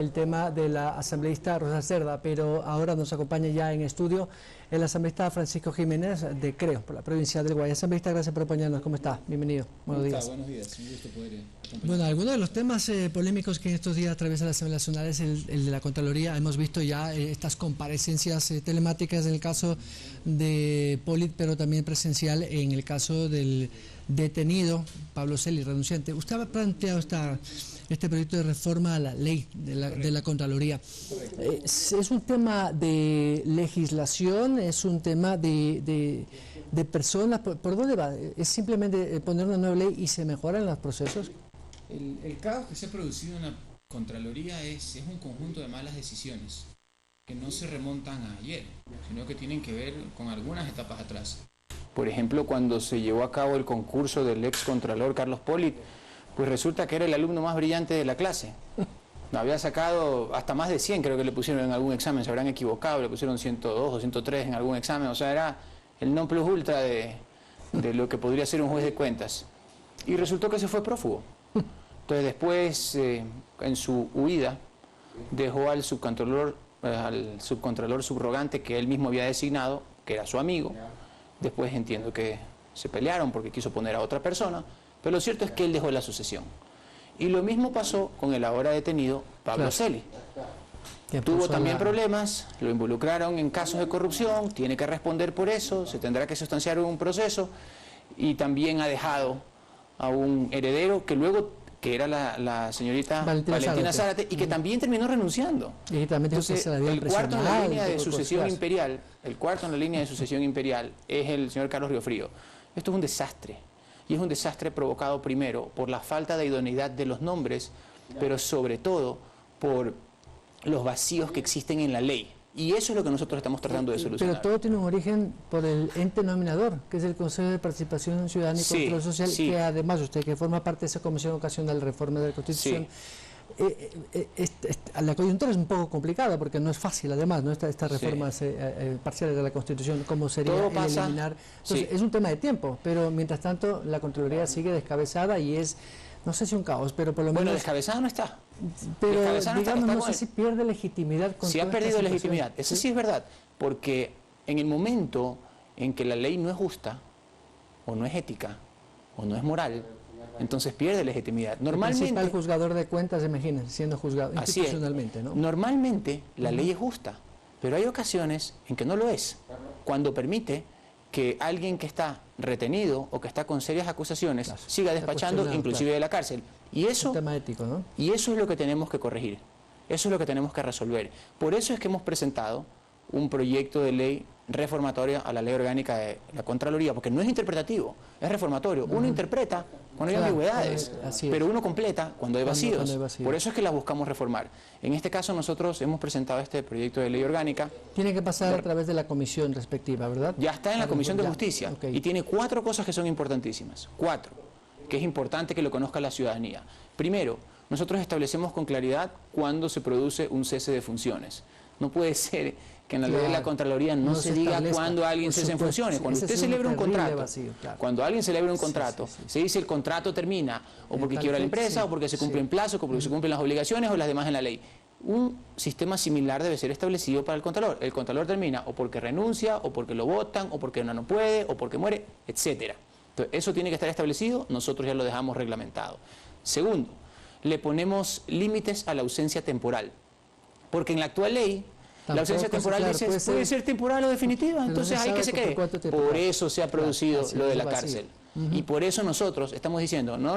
El tema de la asambleísta Rosa Cerda, pero ahora nos acompaña ya en estudio el asambleísta Francisco Jiménez de Creo, por la provincia del Guayas. Asambleísta, gracias por acompañarnos. ¿Cómo está? Bienvenido. Buenos días. Buenos días, un gusto poder acompañar. Bueno, algunos de los temas polémicos que en estos días atraviesa la Asamblea Nacional es el de la Contraloría. Hemos visto ya estas comparecencias telemáticas en el caso de Polit, pero también presencial en el caso del detenido Pablo Celi, renunciante. Usted ha planteado este proyecto de reforma a la ley de la Contraloría. ¿Es un tema de legislación? ¿Es un tema de personas? ¿Por dónde va? ¿Es simplemente poner una nueva ley y se mejoran los procesos? El caos que se ha producido en la Contraloría es un conjunto de malas decisiones que no se remontan a ayer, sino que tienen que ver con algunas etapas atrás. Por ejemplo, cuando se llevó a cabo el concurso del ex contralor Carlos Polit, pues resulta que era el alumno más brillante de la clase. Había sacado hasta más de 100, creo que le pusieron en algún examen, se habrán equivocado, le pusieron 102 o 103 en algún examen, o sea, era el non plus ultra de lo que podría ser un juez de cuentas. Y resultó que se fue prófugo. Entonces después, en su huida, dejó al subcontralor subrogante que él mismo había designado, que era su amigo. Después entiendo que se pelearon porque quiso poner a otra persona, pero lo cierto es que él dejó la sucesión. Y lo mismo pasó con el ahora detenido Pablo Celi. Tuvo también problemas, lo involucraron en casos de corrupción, tiene que responder por eso, se tendrá que sustanciar un proceso, y también ha dejado a un heredero que era la señorita Valentina Zárate, y que también terminó renunciando. Entonces, el cuarto en la línea de sucesión imperial, es el señor Carlos Riofrío. Esto es un desastre, y es un desastre provocado primero por la falta de idoneidad de los nombres, pero sobre todo por los vacíos que existen en la ley. Y eso es lo que nosotros estamos tratando de solucionar. Pero todo tiene un origen por el ente nominador, que es el Consejo de Participación Ciudadana y Control Social, que además usted, que forma parte de esa Comisión Ocasional de Reforma de la Constitución, la coyuntura es un poco complicada porque no es fácil, además, ¿no? Estas reformas parciales de la Constitución, cómo sería eliminar. Entonces, es un tema de tiempo, pero mientras tanto la Contraloría sigue descabezada y es, no sé si un caos, pero por lo menos... Bueno, descabezada no está. Pero digamos, no sé si pierde legitimidad. Si ha perdido legitimidad, eso sí es verdad, porque en el momento en que la ley no es justa, o no es ética, o no es moral, entonces pierde legitimidad. Normalmente, el principal juzgador de cuentas, imagínense, siendo juzgado institucionalmente, ¿no? Normalmente la ley es justa, pero hay ocasiones en que no lo es, cuando permite que alguien que está retenido o que está con serias acusaciones siga despachando inclusive de la cárcel. Y eso, un tema ético, ¿no? Y eso es lo que tenemos que corregir, eso es lo que tenemos que resolver. Por eso es que hemos presentado un proyecto de ley reformatoria a la ley orgánica de la Contraloría, porque no es interpretativo, es reformatorio. Uno interpreta cuando hay ambigüedades, pero uno completa cuando hay vacíos. Por eso es que la buscamos reformar. En este caso nosotros hemos presentado este proyecto de ley orgánica. Tiene que pasar a través de la comisión respectiva, ¿verdad? Ya está en la Comisión de Justicia, y tiene 4 cosas que son importantísimas. 4, que es importante que lo conozca la ciudadanía. Primero, nosotros establecemos con claridad cuándo se produce un cese de funciones. No puede ser que en la ley de la Contraloría no se diga cuándo alguien cese en funciones. Cuando usted celebra un contrato, cuando alguien celebra un contrato, se dice el contrato termina, o porque quiebra la empresa, o porque se cumple en plazo, o porque se cumplen las obligaciones, o las demás en la ley. Un sistema similar debe ser establecido para el Contralor. El Contralor termina o porque renuncia, o porque lo votan, o porque no puede, o porque muere, etcétera. Entonces, eso tiene que estar establecido, nosotros ya lo dejamos reglamentado. Segundo, le ponemos límites a la ausencia temporal, porque en la actual ley la ausencia temporal dice puede ser temporal o definitiva, entonces hay que se quede. Por eso se ha producido lo de la cárcel. Y por eso nosotros estamos diciendo, no,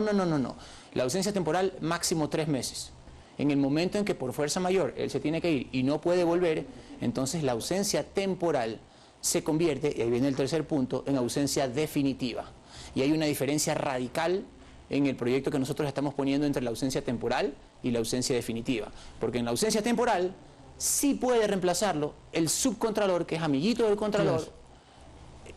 la ausencia temporal máximo 3 meses. En el momento en que por fuerza mayor él se tiene que ir y no puede volver, entonces la ausencia temporal se convierte, y ahí viene el tercer punto, en ausencia definitiva. Y hay una diferencia radical en el proyecto que nosotros estamos poniendo entre la ausencia temporal y la ausencia definitiva. Porque en la ausencia temporal sí puede reemplazarlo el subcontralor, que es amiguito del contralor,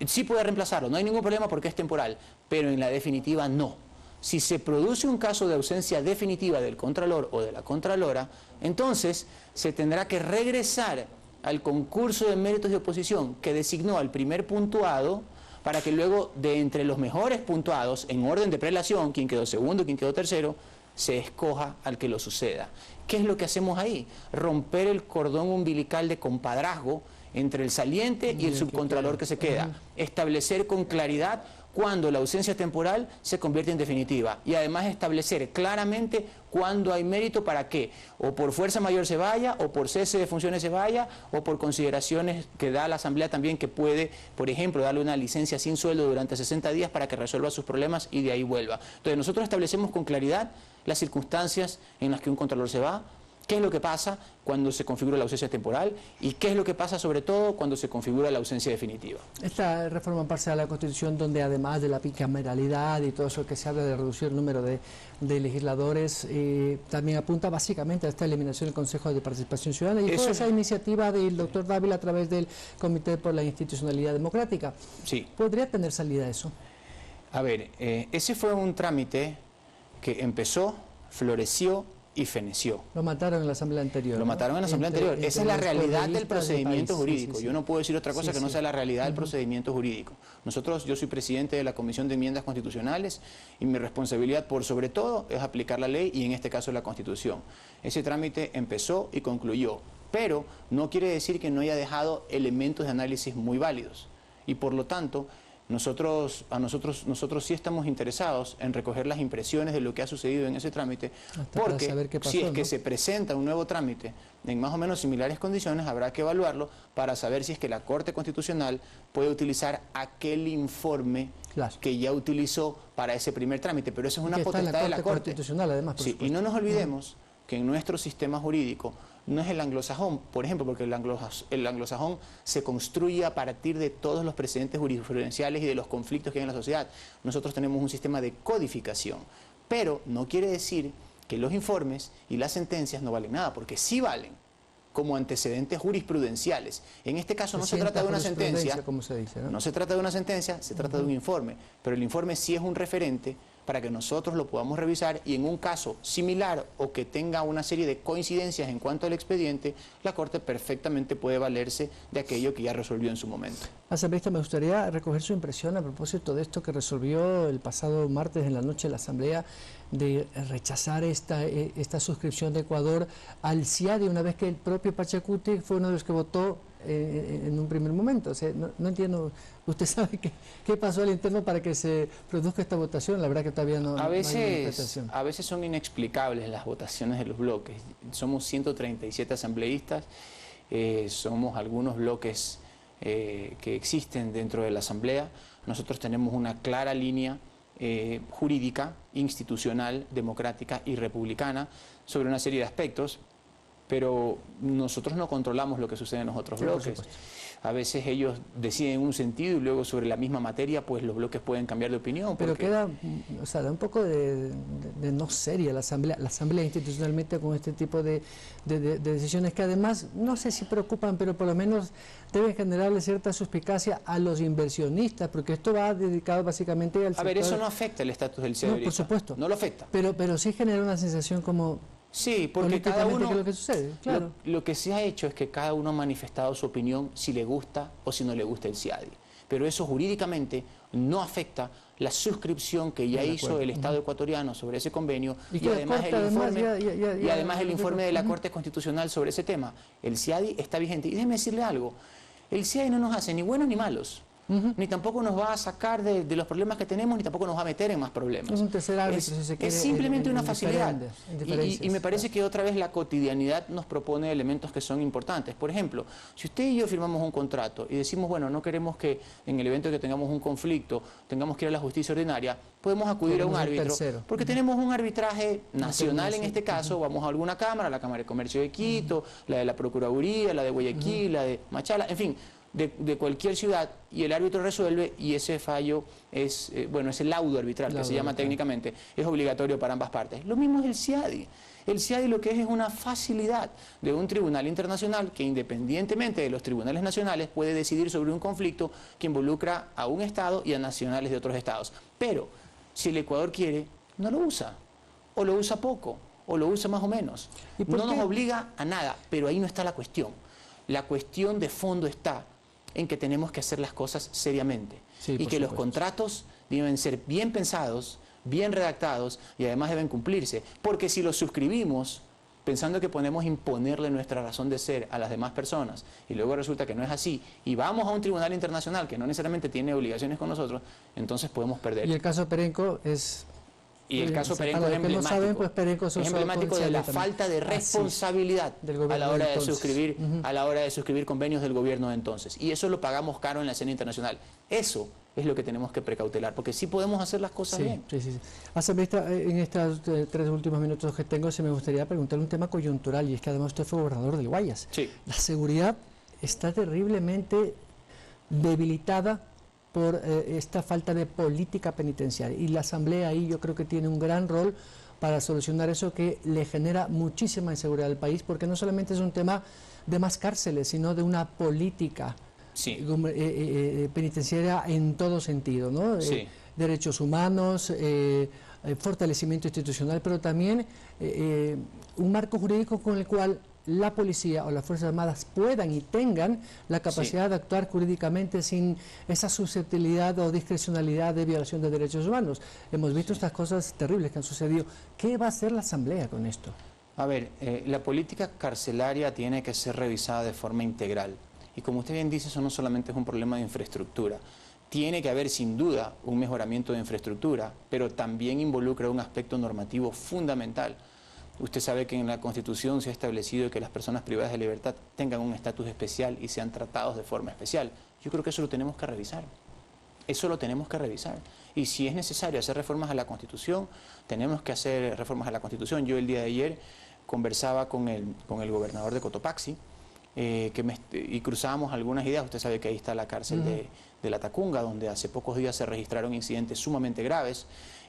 sí puede reemplazarlo, no hay ningún problema porque es temporal, pero en la definitiva no. Si se produce un caso de ausencia definitiva del contralor o de la contralora, entonces se tendrá que regresar al concurso de méritos de oposición que designó al primer puntuado, para que luego de entre los mejores puntuados, en orden de prelación, quien quedó segundo, quien quedó tercero, se escoja al que lo suceda. ¿Qué es lo que hacemos ahí? Romper el cordón umbilical de compadrazgo entre el saliente y el subcontralor que se queda. Establecer con claridad cuando la ausencia temporal se convierte en definitiva y además establecer claramente cuándo hay mérito para que o por fuerza mayor se vaya, o por cese de funciones se vaya, o por consideraciones que da la Asamblea también, que puede, por ejemplo, darle una licencia sin sueldo durante 60 días para que resuelva sus problemas y de ahí vuelva. Entonces nosotros establecemos con claridad las circunstancias en las que un contralor se va, qué es lo que pasa cuando se configura la ausencia temporal y qué es lo que pasa sobre todo cuando se configura la ausencia definitiva. Esta reforma parcial a la Constitución, donde además de la bicameralidad y todo eso que se habla de reducir el número de legisladores, también apunta básicamente a esta eliminación del Consejo de Participación Ciudadana y toda esa iniciativa del doctor Dávila a través del Comité por la Institucionalidad Democrática. Sí. ¿Podría tener salida eso? A ver, ese fue un trámite que empezó, floreció y feneció. Lo mataron en la asamblea anterior. Lo mataron en la asamblea anterior. Esa es la realidad del procedimiento jurídico. Sí, sí, sí. Yo no puedo decir otra cosa que no sea la realidad del procedimiento jurídico. Yo soy presidente de la Comisión de Enmiendas Constitucionales y mi responsabilidad por sobre todo es aplicar la ley y en este caso la Constitución. Ese trámite empezó y concluyó, pero no quiere decir que no haya dejado elementos de análisis muy válidos y por lo tanto nosotros sí estamos interesados en recoger las impresiones de lo que ha sucedido en ese trámite, porque si es que se presenta un nuevo trámite en más o menos similares condiciones, habrá que evaluarlo para saber si es que la Corte Constitucional puede utilizar aquel informe que ya utilizó para ese primer trámite, pero eso es una potestad de la Corte Constitucional, además, sí, y no nos olvidemos que en nuestro sistema jurídico no es el anglosajón, por ejemplo, porque el anglosajón se construye a partir de todos los precedentes jurisprudenciales y de los conflictos que hay en la sociedad. Nosotros tenemos un sistema de codificación, pero no quiere decir que los informes y las sentencias no valen nada, porque sí valen como antecedentes jurisprudenciales. En este caso no se trata de una sentencia, como se dice, ¿no? No se trata de una sentencia, se trata de un informe, pero el informe sí es un referente para que nosotros lo podamos revisar y en un caso similar o que tenga una serie de coincidencias en cuanto al expediente, la Corte perfectamente puede valerse de aquello que ya resolvió en su momento. Asambleísta, me gustaría recoger su impresión a propósito de esto que resolvió el pasado martes en la noche la Asamblea de rechazar esta suscripción de Ecuador al CIADI, una vez que el propio Pachacuti fue uno de los que votó en un primer momento. O sea, no entiendo, ¿usted sabe qué pasó al interno para que se produzca esta votación? La verdad que todavía no hay interpretación. A veces son inexplicables las votaciones de los bloques. Somos 137 asambleístas, somos algunos bloques que existen dentro de la Asamblea. Nosotros tenemos una clara línea jurídica, institucional, democrática y republicana sobre una serie de aspectos, pero nosotros no controlamos lo que sucede en los otros bloques. A veces ellos deciden un sentido y luego sobre la misma materia pues los bloques pueden cambiar de opinión. Pero queda, o sea, da un poco de no seria la asamblea institucionalmente con este tipo de decisiones que además no sé si preocupan, pero por lo menos deben generarle cierta suspicacia a los inversionistas, porque esto va dedicado básicamente al sector. A ver, eso no afecta el estatus del CIADI. No, por supuesto. No lo afecta. Pero sí genera una sensación como... Sí, porque cada uno, ¿qué es lo que sucede? Claro. Lo que se ha hecho es que cada uno ha manifestado su opinión si le gusta o si no le gusta el CIADI. Pero eso jurídicamente no afecta la suscripción que ya hizo el Estado ecuatoriano sobre ese convenio y además el informe de la Corte Constitucional sobre ese tema. El CIADI está vigente. Y déjeme decirle algo, el CIADI no nos hace ni buenos ni malos. Ni tampoco nos va a sacar de los problemas que tenemos, ni tampoco nos va a meter en más problemas. Es un tercer árbitro, si se quiere, es simplemente una facilidad. Y me parece claro, que otra vez la cotidianidad nos propone elementos que son importantes. Por ejemplo, si usted y yo firmamos un contrato y decimos, bueno, no queremos que en el evento que tengamos un conflicto tengamos que ir a la justicia ordinaria, podemos acudir a un árbitro, porque tenemos un arbitraje nacional en este caso, vamos a alguna cámara, la Cámara de Comercio de Quito, la de la Procuraduría, la de Guayaquil, la de Machala, en fin, de cualquier ciudad, y el árbitro resuelve y ese fallo es, es el laudo arbitral, que se llama técnicamente, es obligatorio para ambas partes. Lo mismo es el CIADI. El CIADI lo que es una facilidad de un tribunal internacional que independientemente de los tribunales nacionales puede decidir sobre un conflicto que involucra a un Estado y a nacionales de otros Estados. Pero si el Ecuador quiere, no lo usa, o lo usa poco, o lo usa más o menos. No nos obliga a nada, pero ahí no está la cuestión. La cuestión de fondo está en que tenemos que hacer las cosas seriamente y que los contratos deben ser bien pensados, bien redactados y además deben cumplirse, porque si los suscribimos pensando que podemos imponerle nuestra razón de ser a las demás personas y luego resulta que no es así y vamos a un tribunal internacional que no necesariamente tiene obligaciones con nosotros, entonces podemos perder. Y el caso Perenco es... Y el caso Perenco es emblemático, saben, pues Perenco es emblemático de la falta de responsabilidad a la hora de suscribir, a la hora de suscribir convenios del gobierno de entonces. Y eso lo pagamos caro en la escena internacional. Eso es lo que tenemos que precautelar, porque sí podemos hacer las cosas bien. Sí. Asambleísta, en estos 3 últimos minutos que tengo, se me gustaría preguntarle un tema coyuntural, y es que además usted fue gobernador del Guayas. Sí. La seguridad está terriblemente debilitada por esta falta de política penitenciaria, y la Asamblea ahí yo creo que tiene un gran rol para solucionar eso que le genera muchísima inseguridad al país, porque no solamente es un tema de más cárceles, sino de una política penitenciaria en todo sentido, ¿no? Sí. Derechos humanos, fortalecimiento institucional, pero también un marco jurídico con el cual la policía o las Fuerzas Armadas puedan y tengan la capacidad de actuar jurídicamente sin esa susceptibilidad o discrecionalidad de violación de derechos humanos. Hemos visto estas cosas terribles que han sucedido. ¿Qué va a hacer la Asamblea con esto? A ver, la política carcelaria tiene que ser revisada de forma integral. Y como usted bien dice, eso no solamente es un problema de infraestructura. Tiene que haber sin duda un mejoramiento de infraestructura, pero también involucra un aspecto normativo fundamental. Usted sabe que en la Constitución se ha establecido que las personas privadas de libertad tengan un estatus especial y sean tratados de forma especial. Yo creo que eso lo tenemos que revisar. Eso lo tenemos que revisar. Y si es necesario hacer reformas a la Constitución, tenemos que hacer reformas a la Constitución. Yo el día de ayer conversaba con el gobernador de Cotopaxi y cruzábamos algunas ideas. Usted sabe que ahí está la cárcel de La Tacunga, donde hace pocos días se registraron incidentes sumamente graves.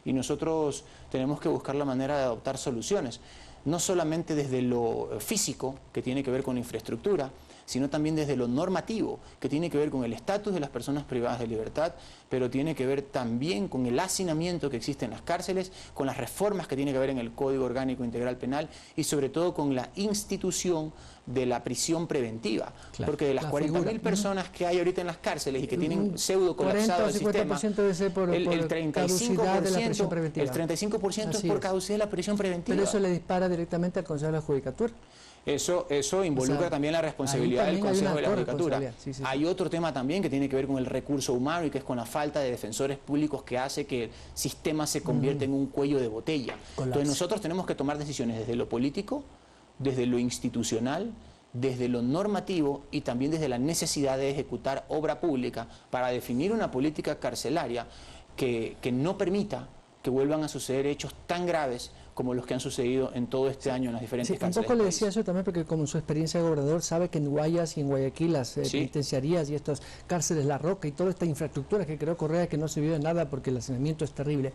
Y nosotros tenemos que buscar la manera de adoptar soluciones, no solamente desde lo físico, que tiene que ver con la infraestructura, sino también desde lo normativo, que tiene que ver con el estatus de las personas privadas de libertad, pero tiene que ver también con el hacinamiento que existe en las cárceles, con las reformas que tiene que ver en el Código Orgánico Integral Penal y sobre todo con la institución de la prisión preventiva. Claro, porque de las 40.000 personas que hay ahorita en las cárceles y que tienen pseudo colapsado el sistema, el 35% es por caducidad de la prisión preventiva. Pero eso le dispara directamente al Consejo de la Judicatura. Eso involucra también la responsabilidad del Consejo de la Judicatura. Hay otro tema también que tiene que ver con el recurso humano y que es con la falta de defensores públicos que hace que el sistema se convierta en un cuello de botella. Entonces nosotros tenemos que tomar decisiones desde lo político, desde lo institucional, desde lo normativo y también desde la necesidad de ejecutar obra pública para definir una política carcelaria que no permita que vuelvan a suceder hechos tan graves como los que han sucedido en todo este año en las diferentes cárceles. Un poco le decía eso también porque como su experiencia de gobernador sabe que en Guayas y en Guayaquil las penitenciarías y estas cárceles La Roca y toda esta infraestructura que creó Correa que no sirvió de nada porque el hacinamiento es terrible.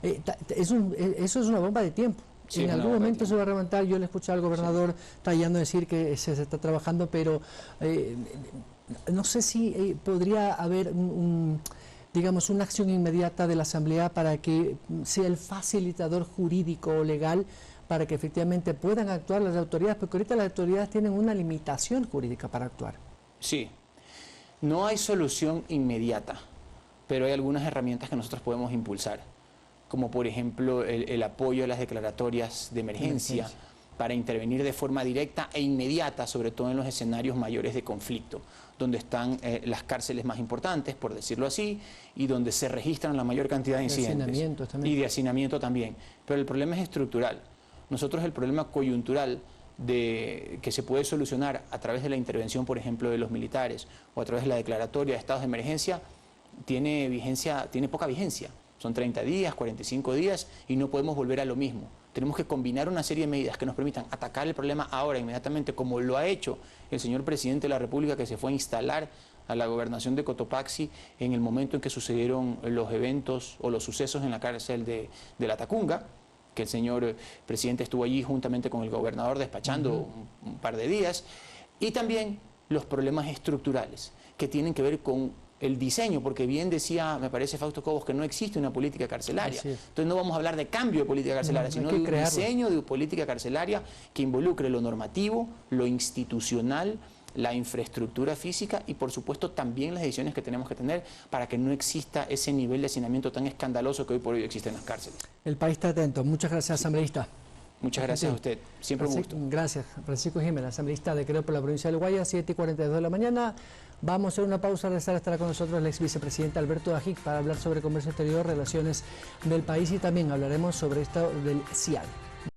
Eso es una bomba de tiempo. Sí, en algún momento se va a levantar. Yo le escuché al gobernador tallando decir que se está trabajando, pero no sé si podría haber digamos, una acción inmediata de la Asamblea para que sea el facilitador jurídico o legal para que efectivamente puedan actuar las autoridades, porque ahorita las autoridades tienen una limitación jurídica para actuar. Sí, no hay solución inmediata, pero hay algunas herramientas que nosotros podemos impulsar, como por ejemplo el apoyo a las declaratorias de emergencia para intervenir de forma directa e inmediata, sobre todo en los escenarios mayores de conflicto, donde están las cárceles más importantes, por decirlo así, y donde se registran la mayor cantidad de incidentes. Y de hacinamiento también. Pero el problema es estructural. Nosotros el problema coyuntural que se puede solucionar a través de la intervención, por ejemplo, de los militares o a través de la declaratoria de estados de emergencia, tiene poca vigencia. Son 30 días, 45 días y no podemos volver a lo mismo. Tenemos que combinar una serie de medidas que nos permitan atacar el problema ahora, inmediatamente, como lo ha hecho el señor presidente de la República, que se fue a instalar a la gobernación de Cotopaxi en el momento en que sucedieron los eventos o los sucesos en la cárcel de La Tacunga, que el señor presidente estuvo allí juntamente con el gobernador despachando un par de días, y también los problemas estructurales que tienen que ver con el diseño, porque bien decía, me parece, Fausto Cobos, que no existe una política carcelaria. Entonces no vamos a hablar de cambio de política carcelaria, sino de un diseño de política carcelaria que involucre lo normativo, lo institucional, la infraestructura física y por supuesto también las decisiones que tenemos que tener para que no exista ese nivel de hacinamiento tan escandaloso que hoy por hoy existe en las cárceles. El país está atento. Muchas gracias, asambleísta. Muchas gracias a usted. Siempre un gusto. Gracias. Francisco Jiménez, asambleísta de Creo por la provincia del Guayas, 7:42 de la mañana. Vamos a hacer una pausa. Estará con nosotros el ex vicepresidente Alberto Dajic para hablar sobre comercio exterior, relaciones del país, y también hablaremos sobre esto del CIAL.